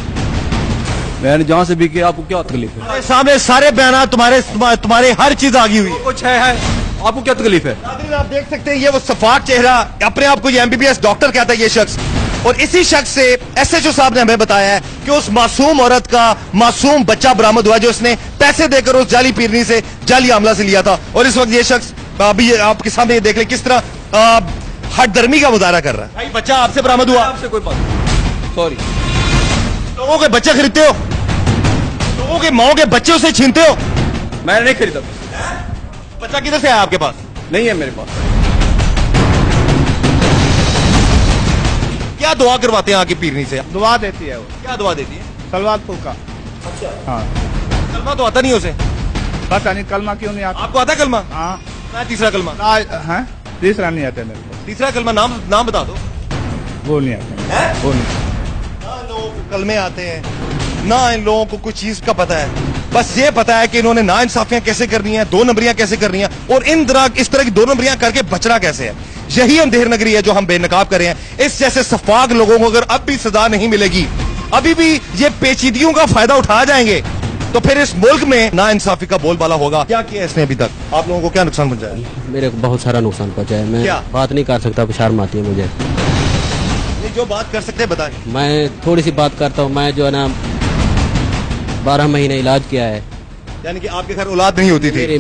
मैंने जहाँ से भी किया। आपको क्या तकलीफ है? सामने सारे बयान तुम्हारे हर चीज आ गई हुई है। कुछ है आपको क्या तकलीफ है? आप देख सकते हैं ये वो सफाक चेहरा, अपने आप को ये एमबीबीएस डॉक्टर कहता है ये शख्स। और इसी शख्स से एसएचओ साहब ने हमें बताया है कि उस मासूम औरत का मासूम बच्चा बरामद हुआ जो उसने पैसे देकर उस जाली पीरनी से, जाली आमला से लिया था। और इस वक्त ये शख्स अभी आपके सामने देख ले किस तरह हठधर्मी का मुजाहरा कर रहा है। भाई बच्चा आपसे बरामद हुआ? आपसे कोई बात। सॉरी। लोगों के बच्चे खरीदते हो? लोगों के माओ के बच्चे उसे छीनते हो? मैंने नहीं खरीदा। बच्चा किधर से आया आपके पास? नहीं है मेरे पास। क्या दुआ करवाते हैं आके पीरनी से? दुआ देती है वो। क्या दुआ देती है? सलवात फूका। अच्छा। हाँ। कलमा तो आता नहीं उसे? पता नहीं कलमा क्यों नहीं आता। आपको आता कलमा? हाँ। मैं तीसरा कलमा? हाँ, तीसरा नहीं आता मेरे को। तीसरा कलमा नाम बता दो। वो नहीं आता। वो नहीं। ना लोगों को कलमे आते हैं, ना इन लोगों को कुछ चीज का पता है। बस ये पता है कि इन्होंने ना इंसाफियां कैसे करनी है, दो नंबरियां कैसे करनी है और इस तरह की दो नंबरियां करके बचना कैसे है। यही अंधेर नगरी है जो हम बेनकाब कर रहे हैं। इस जैसे सफाक लोगों को अगर अब भी सजा नहीं मिलेगी, अभी भी ये पेचीदगियों का फायदा उठा जाएंगे, तो फिर इस मुल्क में ना इंसाफी का बोलबाला होगा। क्या किया इसने अभी तक? आप लोगों को क्या नुकसान पहुंचाया? मेरे को बहुत सारा नुकसान पहुंचा है। मैं क्या? बात नहीं कर सकता, शर्म आती है मुझे। जो बात कर सकते हैं बताएं। मैं थोड़ी सी बात करता हूँ। मैं जो है ना 12 महीने इलाज किया है। यानी कि आपके घर औलाद नहीं होती थी? मेरी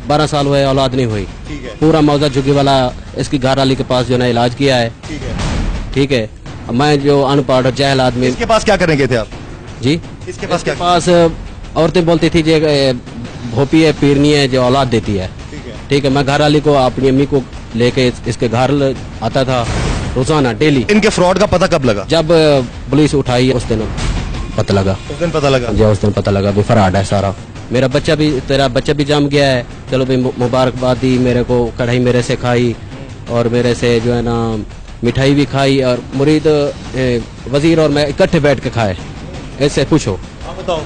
12 साल हुए औलाद नहीं हुई। ठीक है। पूरा मौजा झुग्गी वाला इसकी घर वाली के पास जो है इलाज किया है। ठीक है। ठीक है। मैं जो अनपढ़ जहल आदमी। इसके पास क्या करने गए थे आप? जी, इसके पास क्या? पास औरतें बोलती थी जो भोपी है, पीरनी है जो औलाद देती है। ठीक है। मैं घर वाली को अपनी अम्मी को लेके इसके घर आता था रोजाना, डेली। इनके फ्रॉड का पता कब लगा? जब पुलिस उठाई उस दिन पता लगा। उस दिन पता लगा? जी, उस दिन पता लगा भी फ्रॉड है सारा। मेरा बच्चा भी, तेरा बच्चा भी जम गया है। चलो भाई मुबारकबाद दी मेरे को। कढ़ाई मेरे से खाई और मेरे से जो है ना मिठाई भी खाई और मुरीद वजीर और मैं इकट्ठे बैठ के खाए। ऐसे पूछो। बताओ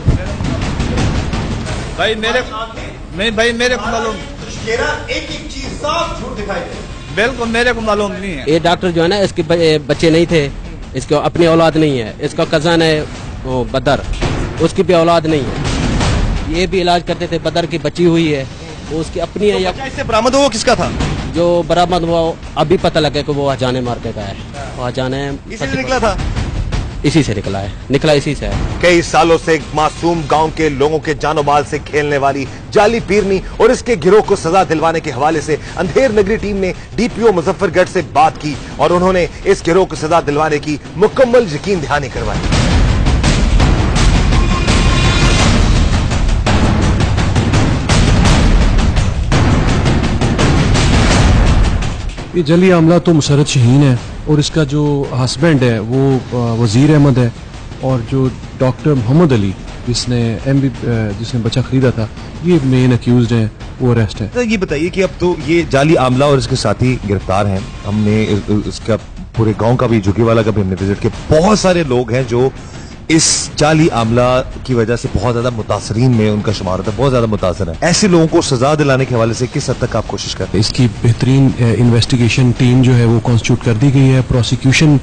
भाई मेरे को मालूम। एक चीज साफ झूठ दिखाई दे। बिल्कुल मेरे को मालूम नहीं है। ये डॉक्टर जो है ना इसके बच्चे नहीं थे, इसको अपनी औलाद नहीं है। इसका कजन है वो बदर, उसकी भी औलाद नहीं है। ये भी इलाज करते थे। बदर की बच्ची हुई है, वो उसकी अपनी है। या इससे बरामद हुआ किसका था? जो बरामद हुआ अभी पता लगे कि वो हजाने मार्के का है। वो हजाने इसी से निकला था? इसी से निकला है। निकला इसी से है। कई सालों से मासूम गांव के लोगों के जानो माल से खेलने वाली जाली पीरनी और इसके गिरोह को सजा दिलवाने के हवाले से अंधेर नगरी टीम ने डीपीओ मुजफ्फरगढ़ से बात की और उन्होंने इस गिरोह को सजा दिलवाने की मुकम्मल यकीन दहानी करवाई। ये जली आमला तो मुसरत शहीन है और इसका जो हस्बैंड है वो वजीर अहमद है और जो डॉक्टर मोहम्मद अली जिसने बच्चा खरीदा था, ये मेन अक्यूज्ड हैं, वो अरेस्ट है। तो ये बताइए कि अब तो ये जाली आमला और इसके साथी गिरफ्तार हैं। हमने इसका पूरे गांव का भी, झुग्गी वाला का भी हमने विजिट किया। बहुत सारे लोग हैं जो इस जाली आमला की वजह से बहुत ज्यादा मुतासरीन में उनका शुमार होता है, बहुत ज्यादा मुतासर है। ऐसे लोगों को सजा दिलाने के हवाले से किस हद तक आप कोशिश करते हैं? इसकी बेहतरीन इन्वेस्टिगेशन टीम जो है वो कॉन्स्टिट्यूट कर दी गई है। प्रोसिक्यूशन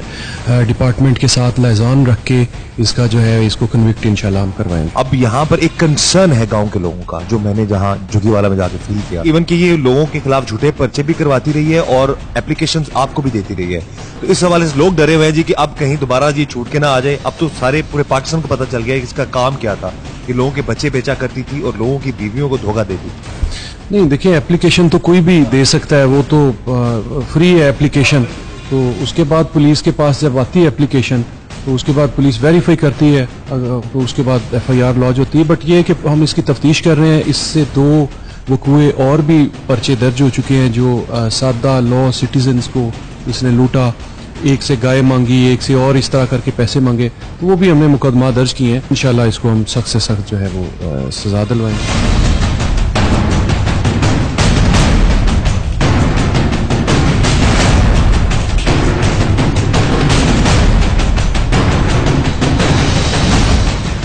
डिपार्टमेंट के साथ लाइजान रख के इसका जो है इसको कन्विक्ट इंशाल्लाह हम करवाएंगे। अब यहाँ पर एक कंसर्न है गांव के लोगों का, जो मैंने जहाँ जुगीवाला में जाके फील किया, इवन कि ये लोगों के खिलाफ झूठे पर्चे भी करवाती रही है और एप्लीकेशंस आपको भी देती रही है। तो इस हवाले से लोग डरे हुए हैं जी कि अब कहीं दोबारा जी छूट के ना आ जाए। अब तो सारे पूरे पाकिस्तान को पता चल गया कि इसका काम क्या था, कि लोगों के बच्चे बेचा करती थी और लोगों की बीवियों को धोखा देती थी। नहीं, देखिए एप्लीकेशन तो कोई भी दे सकता है, वो तो फ्री है एप्लीकेशन। तो उसके बाद पुलिस के पास जब आती है एप्लीकेशन तो उसके बाद पुलिस वेरीफाई करती है, तो उसके बाद FIR लॉन्च होती है। बट ये है कि हम इसकी तफ्तीश कर रहे हैं। इससे 2 वकूए और भी पर्चे दर्ज हो चुके हैं जो सादा लॉ सिटीजन्स को इसने लूटा, एक से गाय मांगी, एक से और इस तरह करके पैसे मांगे, तो वो भी हमने मुकदमा दर्ज किए हैं। इंशाल्लाह इसको हम सख्त से सख्त जो है वो सजा दिलवाएंगे।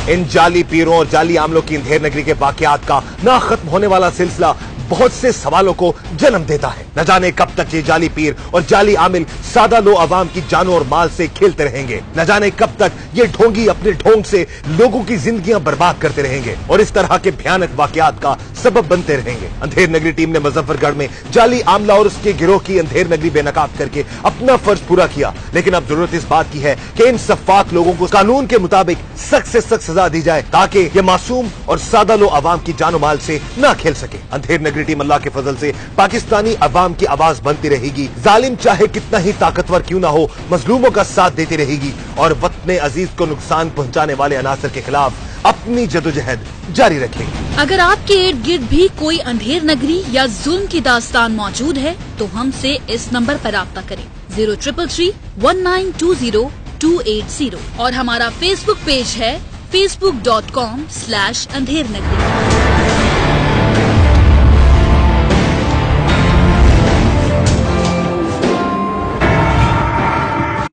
इन जाली पीरों और जाली आमलों की अंधेर नगरी के वाकयात का ना खत्म होने वाला सिलसिला बहुत से सवालों को जन्म देता है। न जाने कब तक ये जाली पीर और जाली आमिल सादा लो अवाम की जानों और माल से खेलते रहेंगे। न जाने कब तक ये ढोंगी अपने ढोंग से लोगों की जिंदगियां बर्बाद करते रहेंगे और इस तरह के भयानक वाकयात का सबब बनते रहेंगे। अंधेर नगरी टीम ने मुजफ्फरगढ़ में जाली आमला और उसके गिरोह की अंधेर नगरी बेनकाब करके अपना फर्ज पूरा किया, लेकिन अब जरूरत इस बात की है कि इन सफाक लोगों को कानून के मुताबिक सख्त से सख्त सजा दी जाए ताकि ये मासूम और सादा लो अवाम की जानो माल से न खेल सके। अंधेर टीम अल्लाह के फजल से पाकिस्तानी अवाम की आवाज बनती रहेगी। जालिम चाहे कितना ही ताकतवर क्यों ना हो, मजलूमों का साथ देती रहेगी और वतन अजीज को नुकसान पहुंचाने वाले अनासर के खिलाफ अपनी जदोजहद जारी रखेगी। अगर आपके इर्द गिर्द भी कोई अंधेर नगरी या जुल्म की दास्तान मौजूद है तो हमसे इस नंबर पर राब्ता करें 0333 1920 280 और हमारा फेसबुक पेज है facebook.com/अंधेर नगरी।